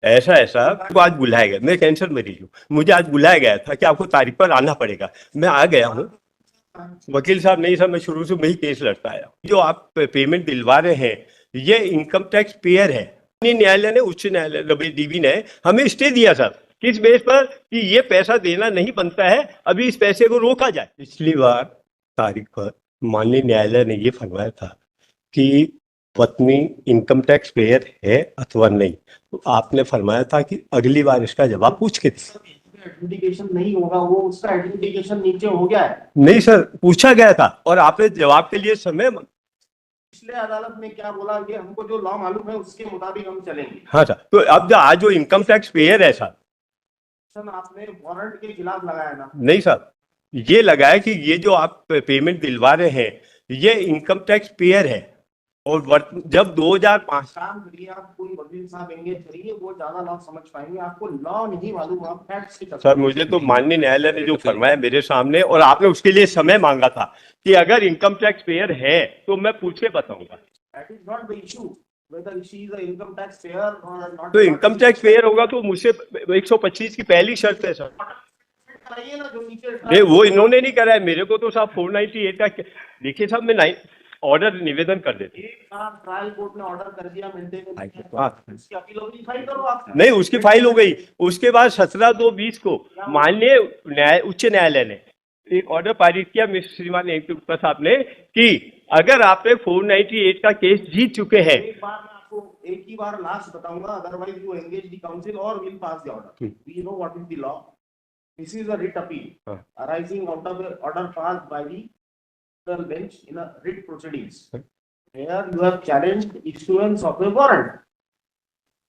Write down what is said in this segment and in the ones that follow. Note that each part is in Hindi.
ऐसा ऐसा आपको आज बुलाया गया, मैं कैंसर मरीज हूँ, मुझे आज बुलाया गया था कि आपको तारीख पर आना पड़ेगा। मैं आ गया हूँ। वकील साहब नहीं सर, मैं शुरू से वही केस लड़ता आया हूँ। जो आप पेमेंट दिलवा रहे हैं ये इनकम टैक्स पेयर है। न्यायालय ने, उच्च न्यायालय डीबी ने हमें स्टे दिया सर, किस बेस पर कि ये पैसा देना नहीं बनता है, अभी इस पैसे को रोका जाए। पिछली बार तारीख पर माननीय न्यायालय ने ये फरमाया था कि पत्नी इनकम टैक्स पेयर है अथवा नहीं, तो आपने फरमाया था कि अगली बार इसका जवाब पूछ के दें। एडजुडिकेशन नहीं होगा, वो उसका एडजुडिकेशन नीचे हो गया है। नहीं सर, पूछा गया था और आपने जवाब के लिए समय। पिछले अदालत ने क्या बोला कि हमको जो लॉ मालूम है उसके मुताबिक हम चलेंगे। हाँ सर, तो अब जो आज जो इनकम टैक्स पेयर है सर, आपने वारंट के खिलाफ लगाया ना? नहीं सर, ये लगाया कि ये जो आप पेमेंट दिलवा रहे हैं ये इनकम टैक्स पेयर है। और जब 2005 काम करिए, आप कोई वकील साहब एंगेज करिए, वो ज्यादा लॉ समझ पाएंगे। आपको लॉ नहीं मालूम, आप फैक्ट्स की सर, मुझे तो माननीय न्यायालय ने जो फरमाया मेरे सामने, और आपने उसके लिए समय मांगा था कि अगर इनकम टैक्स पेयर है तो मैं पूछ के बताऊंगा। That is not the issue whether she is a income tax payer or not। तो इनकम टैक्स पेयर होगा तो मुझसे 125 की पहली शर्त है सर। कराइए ना, जो नीचे नहीं, वो इन्होंने नहीं कराया मेरे को, तो साहब 498 का देखिए साहब, मैं ऑर्डर निवेदन कर देती हूँ। ट्रायल कोर्ट ने ऑर्डर कर दिया मेंटेनेंस, उसकी अपील होगी, फाइल करो आप। नहीं, उसकी फाइल हो गई। उसके बाद 17/2/20 को माननीय उच्च न्यायालय ने एक ऑर्डर पारित किया श्रीमान गुप्ता साहब ने कि अगर आपने 498 का केस जीत चुके हैं। एक बार मैं आपको एक ही बार लास्ट बताऊंगा, otherwise you engage the counsel or will pass the order. We know what is the law. This is a writ appeal arising out of order passed by the bench in a writ proceedings where you have challenged issuance of a warrant.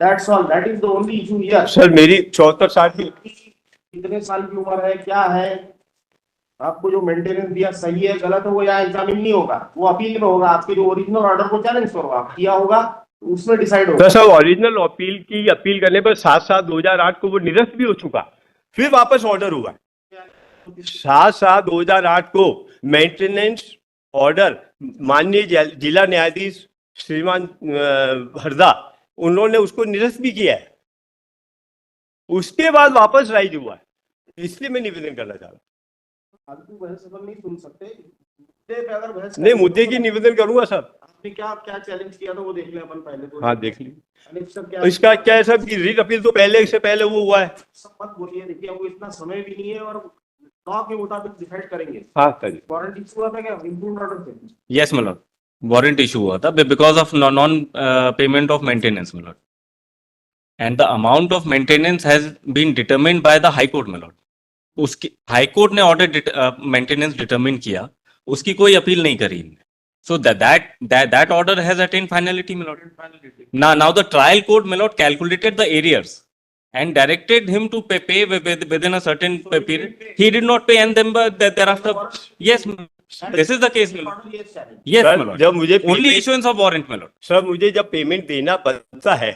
That's all. That is the only issue here. Sir, मेरी 74 साल की, कितने साल की उम्र है, क्या है, आपको जो मेंटेनेंस दिया सही है गलत है, वो यहाँ एग्जामिन नहीं होगा, वो अपील में होगा। आपके जो ओरिजिनल ऑर्डर को चैलेंज करो आप किया होगा, उसमें डिसाइड होगा। सर ओरिजिनल अपील की अपील करने पर 7/7/2008 को वो निरस्त भी हो चुका, फिर वापस ऑर्डर हुआ। 7/7/2008 को मेंटेनेंस ऑर्डर माननीय जिला न्यायाधीश श्रीमान हरदा, उन्होंने उसको निरस्त भी किया है, उसके बाद वापस राइज हुआ है। इसलिए मैं निवेदन करना चाह रहा हूँ। फालतू बहस अपन नहीं सुन सकते। मुद्दे पे अगर बहस नहीं, मुद्दे की निवेदन करूंगा सर। आपने क्या चैलेंज किया था वो देख लें अपन पहले तो। हाँ, देख ली। क्या इसका क्या है सर कि रिट अपील तो पहले से पहले वो हुआ है। सब मत बोलिए, देखिए हमको इतना समय भी नहीं है और लॉ के मुताबिक डिसाइड करेंगे। हाँ सर, वारंट इशू हुआ था क्या इम्प्रूव्ड ऑर्डर से? Yes my lord, warrant issue हुआ था because of non payment of maintenance my lord, and the amount of maintenance has been determined by the high court my lord. उसकी हाई कोर्ट ने ऑर्डर मेंटेनेंस डिटरमिन किया, उसकी कोई अपील नहीं करी इनने। So that order has attained finality my lord. Now the trial court my lord calculated the arrears and directed him to pay within a certain period. He did not pay and then thereafter, yes, this is the case my lord. Yes my lord. जब मुझे Only issuance of warrant my lord. Sir, मुझे जब पेमेंट देना बनता है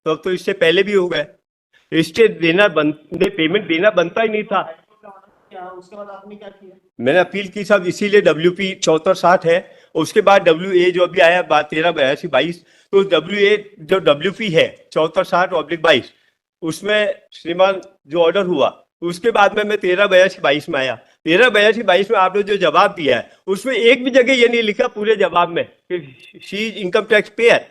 तो इससे पहले भी हो गए। इससे पेमेंट देना बनता ही नहीं था। उसके बाद आपने क्या किया? मैंने अपील की साहब, इसीलिए WP 7460 है। उसके बाद WA जो अभी आया 13/82/22, तो WA जो WP है 7460/22, उसमें श्रीमान जो ऑर्डर हुआ, उसके बाद में मैं 13/82/22 में आया। 13/82/22 में आपने जो जवाब दिया है उसमें एक भी जगह ये नहीं लिखा पूरे जवाब में कि she income tax payer.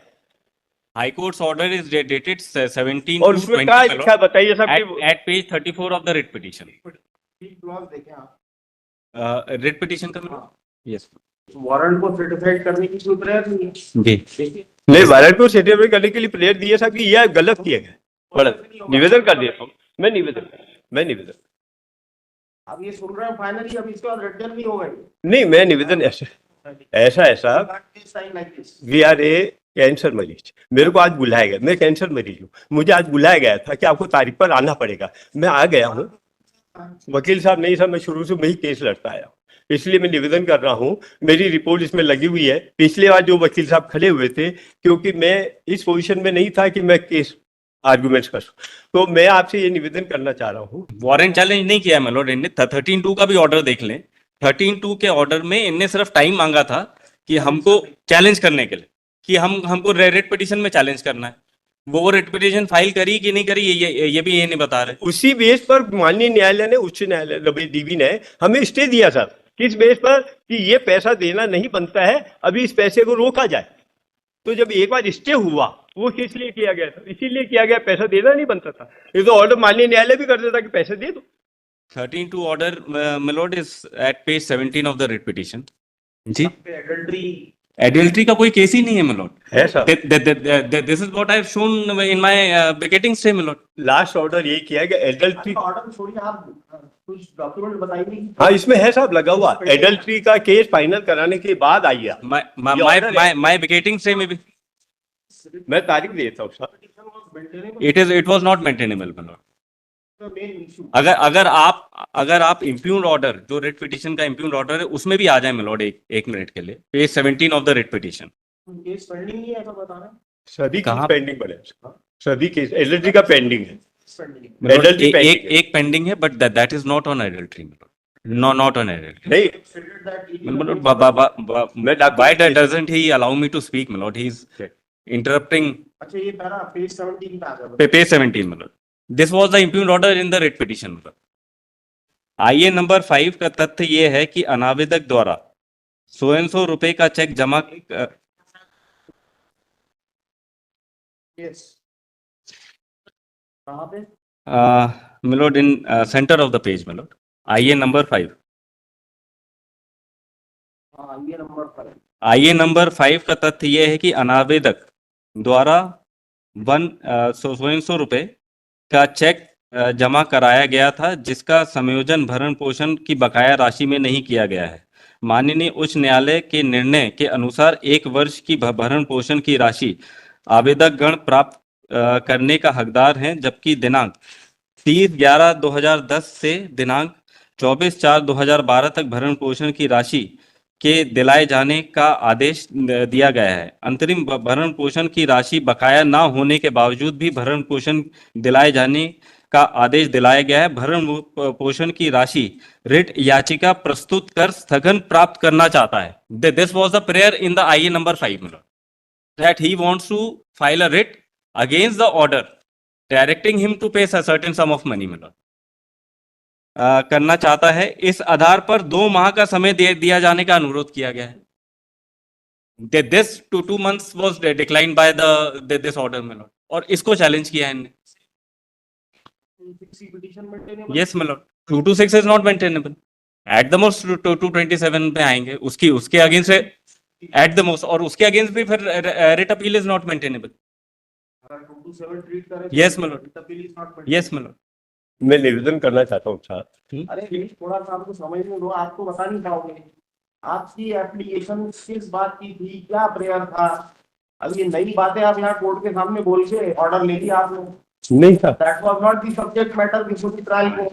High Court's order is dated 17 और to उसमें 20 क्या my lord, लिखा बताइए साहब। at page 34 of the writ petition. देखें आप, Writ petition का हाँ। yes वारंट को सर्टिफाइड करने की कोई प्रेयर नहीं है। जी। देखिए नहीं, वारंट को सर्टिफाइड करने के लिए प्रेयर दिया साहब कि यह गलत किया गया। बड़ा निवेदन कर दिया हूँ मैं, निवेदन आप ये सुन रहे हैं फाइनली, अब इसके बाद रिटर्न नहीं होगा। नहीं, मैं निवेदन ऐसा वी आर ए कैंसर मरीज, मेरे को आज बुलाया गया, मैं कैंसर मरीज हूँ, मुझे आज बुलाया गया था कि आपको तारीख पर आना पड़ेगा। मैं आ गया हूँ। वकील साहब नहीं सर, मैं शुरू से वही केस लड़ता आया हूँ, इसलिए मैं निवेदन कर रहा हूँ। मेरी रिपोर्ट इसमें लगी हुई है। पिछले बार जो वकील साहब खड़े हुए थे, क्योंकि मैं इस पोजीशन में नहीं था कि मैं केस आर्गुमेंट्स कर सकूं, तो मैं आपसे ये निवेदन करना चाह रहा हूँ। वारंट चैलेंज नहीं किया my lord इनने। 13-2 का भी ऑर्डर देख लें। 13-2 के ऑर्डर में इनने सिर्फ टाइम मांगा था कि हमको चैलेंज करने के लिए, कि हमको रेट पिटीशन में चैलेंज करना है। वो रिट पिटीशन फाइल करी कि नहीं करी, ये भी ये नहीं बता रहे। उसी बेस पर माननीय न्यायालय ने, उच्च न्यायालय रबी डीवी ने हमें स्टे दिया सर, किस बेस पर कि ये पैसा देना नहीं बनता है, अभी इस पैसे को रोका जाए। तो जब एक बार स्टे हुआ, वो किस लिए किया गया था? इसीलिए किया गया, पैसा देना नहीं बनता था। ये तो ऑर्डर माननीय न्यायालय भी कर देता कि पैसे दे दो। 13(2) order, my lord, is at page 17 of the writ petition. जी, एडल्ट्री adultery का कोई केस ही नहीं है my lord. है sir, This is what I have shown in my vacating stay my lord. Last order यही किया गया एडल्ट्री। ऑर्डर छोड़िए, आप कुछ डॉक्यूमेंट बताइए। हाँ, इसमें है साहब लगा हुआ, एडल्ट्री का केस फाइनल कराने के बाद आई है। My vacating stay में भी मैं तारीख देता हूँ sir. it was not maintainable my lord. अगर आप इम्प्यून्ड ऑर्डर, जो रेट पिटीशन का इम्प्यून्ड ऑर्डर है, उसमें भी आ जाए मिलोड एक मिनट के लिए, page 17 of the rate petition. Case pending नहीं है ऐसा बता रहे हैं? सभी कहाँ? केस पेंडिंग पड़े, सभी केस एडल्ट्री का पेंडिंग है। पेंडिंग Adultery pending है। एक पेंडिंग है, but that is not on adultery, not on adultery. नहीं, Why doesn't he allow me to speak, my lord? He's interrupting. अच्छा, ये पैरा पेज 17 पे आ गया। Page 17, my lord. This was the impugned order in the writ petition, my lord. आइए नंबर 5 का तथ्य ये है कि अनावेदक द्वारा ₹100 का चेक जमा यस, कहाँ पे? Milord in centre of the page milord. आइए नंबर 5। हाँ, ये नंबर पर है। आइए नंबर 5 का तथ्य यह है कि अनावेदक द्वारा ₹100 का चेक जमा कराया गया था, जिसका संयोजन भरण पोषण की बकाया राशि में नहीं किया गया है। माननीय उच्च न्यायालय के निर्णय के अनुसार 1 वर्ष की भरण पोषण की राशि आवेदक गण प्राप्त करने का हकदार हैं, जबकि दिनांक 30/11/2010 से दिनांक 24/4/2012 तक भरण पोषण की राशि के दिलाए जाने का आदेश दिया गया है। अंतरिम भरण पोषण की राशि बकाया ना होने के बावजूद भी भरण पोषण दिलाए जाने का आदेश दिलाया गया है। भरण पोषण की राशि रिट याचिका प्रस्तुत कर स्थगन प्राप्त करना चाहता है। This was the prayer in the आईए number 5 that he wants to file a writ against the order directing him to pay a certain sum of money करना चाहता है। इस आधार पर 2 माह का समय दिया जाने का अनुरोध किया गया है। This 2 months was declined by this order my lord, और इसको चैलेंज किया है इन्होंने। Yes my lord, 226 is not maintainable, at the most 227 पे आएंगे, उसके अगेंस्ट एट द मोस्ट, और उसके अगेंस्ट भी फिर rate appeal is not maintainable. Yes my lord, yes my lord। मैं निवेदन करना चाहता हूँ साहब। अरे थोड़ा सा आपको समझने दो, आप तो बता नहीं पाओगे। आपकी एप्लीकेशन किस बात की थी, क्या प्रेयर था? अब ये नई बातें आप यहाँ कोर्ट के सामने बोल के ऑर्डर ले लिया आपने। नहीं sir, that was not the subject matter before the trial को।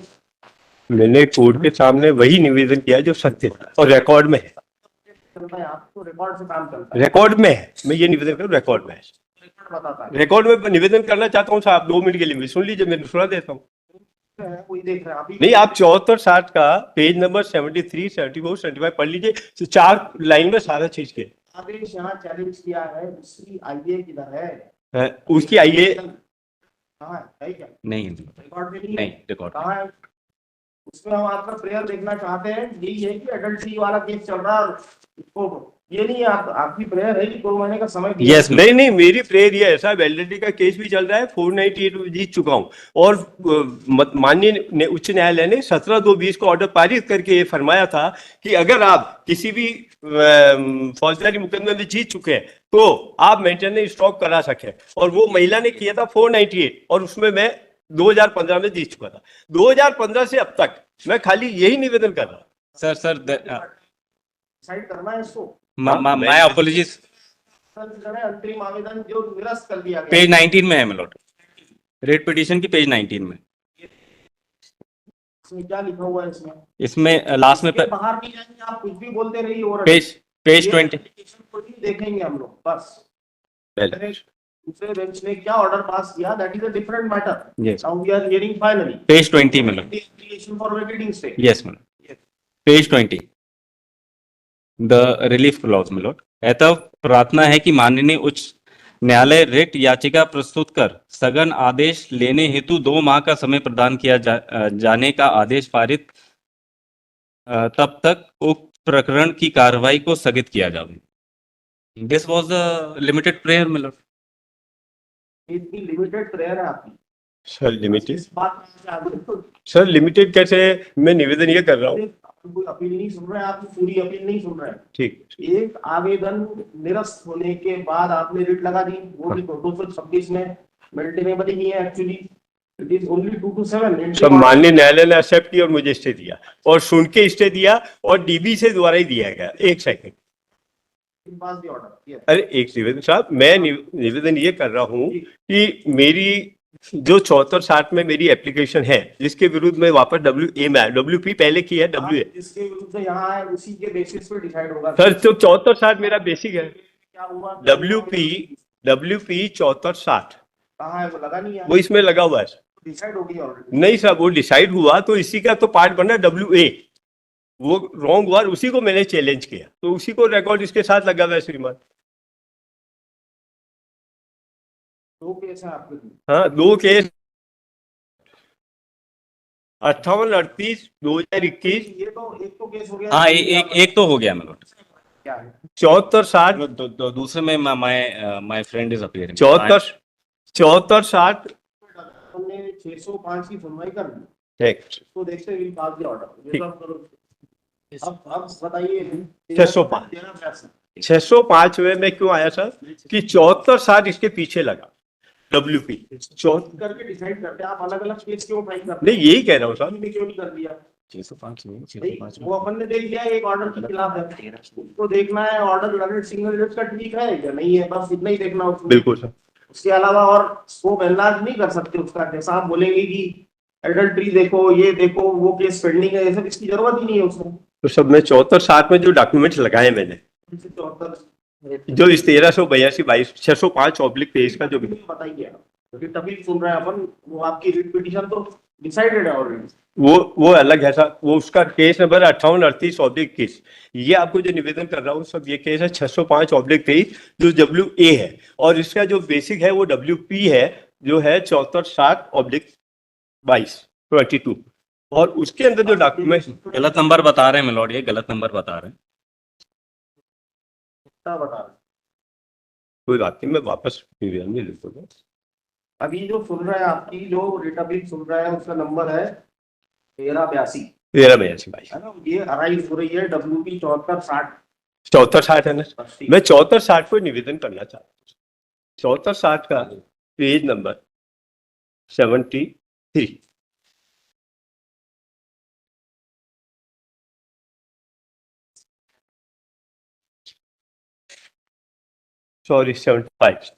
मैंने कोर्ट के सामने वही निवेदन किया जो सत्य था और रिकॉर्ड में है। चलता है, आपको रिकॉर्ड से काम चलता है। रिकॉर्ड में है, मैं ये निवेदन करूँ, रिकॉर्ड में है। रिकॉर्ड बताता है। रिकॉर्ड में निवेदन करना चाहता हूँ साहब, 2 मिनट के लिए सुन लीजिए, मैं सुना देता हूँ। कोई देख रहा है अभी? नहीं, आप 74-60 का पेज नंबर 73, 74, 75 पढ़ लीजिए, 4 लाइन में सारा चीज के आदेश यहाँ चैलेंज किया है। उसकी आईए किधर है? उसकी आइए कहाँ है क्या? नहीं, रिकॉर्ड में नहीं नहीं है। रिकॉर्ड। कहाँ है? उसमें हम आपका प्रेयर देखना चाहते हैं। यही है कि एडल्ट्री वाला केस चल रहा है, इसको ये नहीं है आपकी प्रेयर है कि 2 महीने का समय दिया। यस, नहीं, मेरी प्रेयर ये है साहब, एलडीटी का केस भी चल रहा है, 498 जीत चुका हूँ, और माननीय उच्च न्यायालय ने 17/2/20 को ऑर्डर पारित करके ये फरमाया था कि अगर आप किसी भी फौजदारी मुकदमे में जीत चुके हैं तो आप मेंटेनेंस स्टॉक करा सके, और वो महिला ने किया था 498, और उसमें मैं 2015 में जीत चुका था। 2015 से अब तक मैं खाली यही निवेदन कर रहा हूँ। सर डिसाइड करना है इसको। My apologies. अंतरिम आवेदन जो निरस्त कर दिया गया, पेज 19 में है मिलोड, रेट पिटीशन की पेज 19 में। इसमें क्या लिखा हुआ है? इसमें लास्ट में बाहर नहीं जाएंगे, आप कुछ भी बोलते रहिए। और पेज 20 देखेंगे हम लोग बस। दूसरे बेंच ने क्या ऑर्डर पास किया, that is a different matter. Yes. Now we are hearing finally page 20 milord. Application for vacating stay. Yes milord, page 20 the relief clause milord. अतः प्रार्थना है कि माननीय उच्च न्यायालय रिट याचिका प्रस्तुत कर सघन आदेश लेने हेतु 2 माह का समय प्रदान किया जाने का आदेश पारित तब तक उक्त प्रकरण की कार्रवाई को स्थगित किया जाए। This was the limited prayer Miller. इतनी लिमिटेड प्रेयर है आपकी, सर लिमिटेड, इस बात में आगे सर लिमिटेड कैसे? मैं निवेदन ये कर रहा हूँ। कोई अपील नहीं सुन रहे हैं, आपकी पूरी अपील नहीं सुन रहे हैं। ठीक, एक आवेदन निरस्त होने के बाद आपने रिट लगा दी, वो भी 226 में मेंटेनेबल ही है actually. It is only 2 to 7। सब माननीय न्यायालय ने एक्सेप्ट किया और मुझे स्टे दिया, और सुन के स्टे दिया, और डीबी से द्वारा ही दिया गया। एक सेकंड, अरे एक निवेदन साहब, मैं निवेदन ये कर रहा हूँ कि मेरी जो 74-60 में मेरी एप्लीकेशन है, जिसके विरुद्ध में वापस WA में WP पहले की है, WA जिसके विरुद्ध यहाँ है उसी के बेसिस पे डिसाइड होगा सर। तो 74-60 मेरा बेसिक है। क्या हुआ? WP 74-60 कहाँ है? वो लगा नहीं है, वो इसमें लगा हुआ है। डिसाइड हो गई ऑलरेडी। नहीं सर, वो डिसाइड हुआ तो इसी का तो पार्ट बना WA, वो रॉन्ग हुआ, उसी को मैंने चैलेंज किया, तो उसी को रिकॉर्ड इसके साथ लगा हुआ है श्रीमान। 2 केस है आपके। हाँ 2 केस, 58-38-2021। ये तो एक तो केस हो गया। हाँ एक तो हो गया मिलर। क्या है? 74-60 दूसरे में माय फ्रेंड इज अपीयरिंग। 74-60 हमने 605 की सुनवाई कर दी, ठीक, तो देखते हैं विल पास द ऑर्डर। ये सब करो। अब बताइए 605 605 में क्यों आया सर कि 74-60 इसके पीछे लगा WP करके डिसाइड करते हैं। आप अलग अलग केस क्यों फाइल करते नहीं, यही कह रहा हूँ सर। हैं? क्यों नहीं कर दिया? 605 में वो अपन ने देख लिया एक ऑर्डर के खिलाफ है, उसको देखना है ऑर्डर लर्नेड सिंगल जज का ठीक है या नहीं है, बस इतना ही देखना उसको। बिल्कुल सर। उसके अलावा और स्कोप एनलार्ज नहीं कर सकते उसका। जैसा आप बोलेंगे कि एडल्ट्री देखो, ये देखो, वो केस पेंडिंग है, ये सब इसकी जरूरत ही नहीं है उसमें। तो सब में 74-60 में जो डॉक्यूमेंट्स लगाए मैंने, जो इस 1382-22 605/23 का जो बताइए, क्योंकि तभी सुन रहे हैं अपन, वो आपकी रिट पिटीशन तो डिसाइडेड है ऑलरेडी। वो अलग है सर, वो उसका केस नंबर 58-38/21। ये आपको जो निवेदन कर रहा हूँ सब, ये केस है 605/23 जो WA है, और इसका जो बेसिक है वो WP है जो है 74-60/22, और उसके अंदर जो डॉक्यूमेंट गलत नंबर बता रहे हैं मिलॉर्ड, ये गलत नंबर बता रहे हैं। क्या बता रहे हैं? कोई बात नहीं, मैं वापस निवेदन में लिख दूंगा। अभी जो सुन रहे हैं, आपकी जो रिट अपील सुन रहा है, उसका नंबर है 1382 1382 है ना। ये अराइज हो रही है WP 74-60 74-60 है ना। मैं 74-60 को निवेदन करना चाहता हूँ। 74-60 का page number 73, sorry 75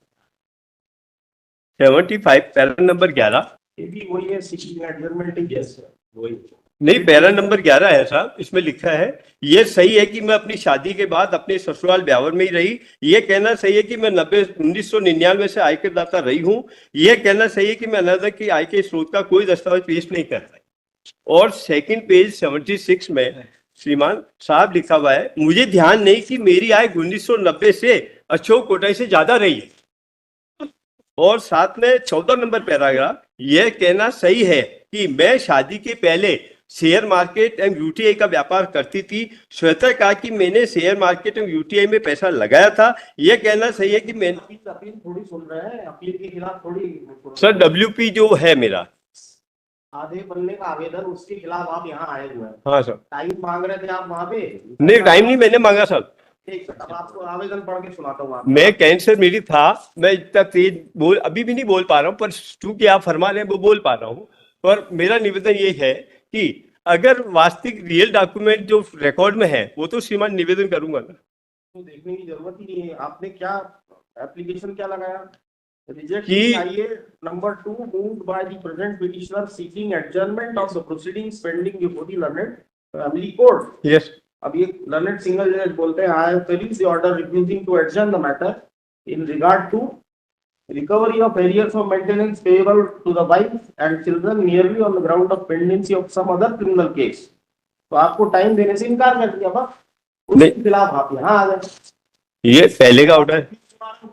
para number 11। ये भी वही है, सीटिंग एडजर्नमेंट। यस वही नहीं, पैरा नंबर 11 है साहब, इसमें लिखा है ये सही है कि मैं अपनी शादी के बाद अपने ससुराल ब्यावर में ही रही। ये कहना सही है कि मैं 1999 से आयकर दाता रही हूँ। ये कहना सही है कि मैं अनादर की आय के स्रोत का कोई दस्तावेज पेश नहीं कर रही। और सेकंड पेज 76 में श्रीमान साहब लिखा हुआ है, मुझे ध्यान नहीं कि मेरी आय 1990 से अशोक कोटाई से ज्यादा रही है। और साथ में 14 नंबर पैराग्राफ, यह कहना सही है कि मैं शादी के पहले शेयर मार्केट एवं यूटीआई का व्यापार करती थी। श्वेता कहा कि मैंने शेयर मार्केट एवं यूटीआई में पैसा लगाया था। यह कहना सही है कि मैंने अपील थोड़ी सुन रहे हैं, अपील के खिलाफ थोड़ी। सर WP जो है मेरा आधे पन्ने का आवेदन, उसके खिलाफ आप यहाँ आए हुए हैं। हाँ सर। टाइम मांग रहे थे आप वहाँ पे? नहीं, टाइम नहीं मैंने मांगा सर। ठीक, अब आपको आवेदन पढ़ के सुनाता हूँ। मैं कैंसर मेरी था, मैं इतना तेज अभी भी नहीं बोल पा रहा हूँ, पर चूंकि आप फरमा रहे हैं वो बोल पा रहा हूँ। पर मेरा निवेदन ये है कि अगर वास्तविक रियल डॉक्यूमेंट जो रिकॉर्ड में है वो तो श्रीमान निवेदन करूंगा ना। तो देखने की जरूरत ही नहीं है। आपने क्या एप्लीकेशन क्या लगाया? रिजेक्ट कि IA number 2 moved by the present petitioner seeking adjournment of the proceedings pending before the learned family court. Yes, अब ये लर्नेड सिंगल जज बोलते हैं, I have perused the order refusing to adjourn the matter in regard to recovery of arrears of maintenance payable to the wife and children merely on the ground of pendency of some other criminal case। तो आपको टाइम देने से इनकार कर दिया, उसके खिलाफ आप यहाँ आ गए। ये पहले का ऑर्डर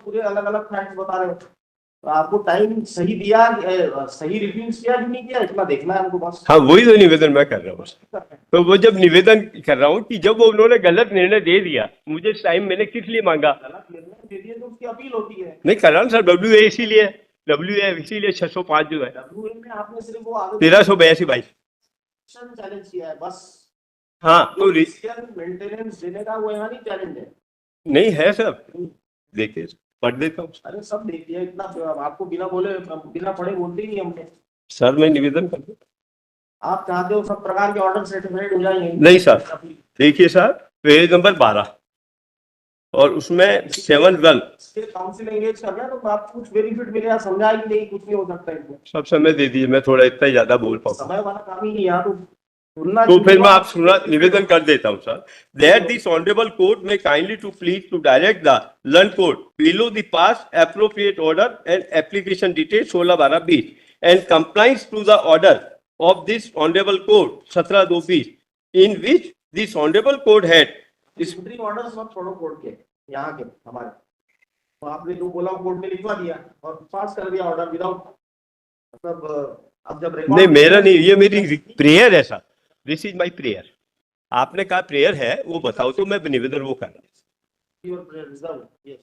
पूरे अलग अलग फैक्ट्स बता रहे हो, तो आपको टाइम सही दिया, सही रिव्यूज किया कि नहीं किया, इतना देखना है हमको बस। हाँ वही तो निवेदन मैं कर रहा हूँ। तो वो जब निवेदन कर रहा हूँ कि जब वो उन्होंने गलत निर्णय दे दिया, मुझे टाइम मैंने किस लिए मांगा? गलत निर्णय दे दिए तो उसकी अपील होती है। नहीं कर रहा हूँ सर, WA इसीलिए, WA इसीलिए 605 जो है, WA में आपने सिर्फ वो आवेदन 1382 भाई। चैलेंज किया है बस। हाँ तो मेंटेनेंस देने का वो यहाँ नहीं चैलेंज है। नहीं है सर, देखिए पढ़ देता हूँ अरे सब देखिए, इतना आपको बिना बोले बिना पढ़े बोलते ही नहीं हमने। सर, मैं निवेदन कर दूं? आप चाहते हो सब प्रकार के ऑर्डर सर्टिफाइड हो जाएंगे? नहीं सर, देखिए सर, पेज नंबर 12 और उसमें 7-1 काउंसिल एंगेज करना है तो आप कुछ बेनिफिट मिलेगा, समझा ही नहीं, कुछ नहीं हो सकता इसमें। सब समय दे दीजिए, मैं थोड़ा इतना ज्यादा बोल पाऊँ समय वाला काम ही नहीं यार, सुनना तो फिर मैं आप सुना निवेदन कर देता हूँ sir, that this honourable court में kindly to please to direct the learned court below the pass appropriate order and application detail 16/12/20 and compliance to the order of this honourable court 17/2/20 in which this honourable court had disciplinary orders मत छोड़ो कोर्ट के, यहाँ के हमारे, तो आपने जो बोला कोर्ट में लिखवा दिया और पास कर दिया ऑर्डर विदाउट, मतलब अब जब नहीं मेरा नहीं, ये मेरी प्रेयर है sir, this is my prayer. आपने कहा प्रेयर है, वो बताओ तो मैं निवेदन वो कर रहा हूँ। Your prayer is done. Yes.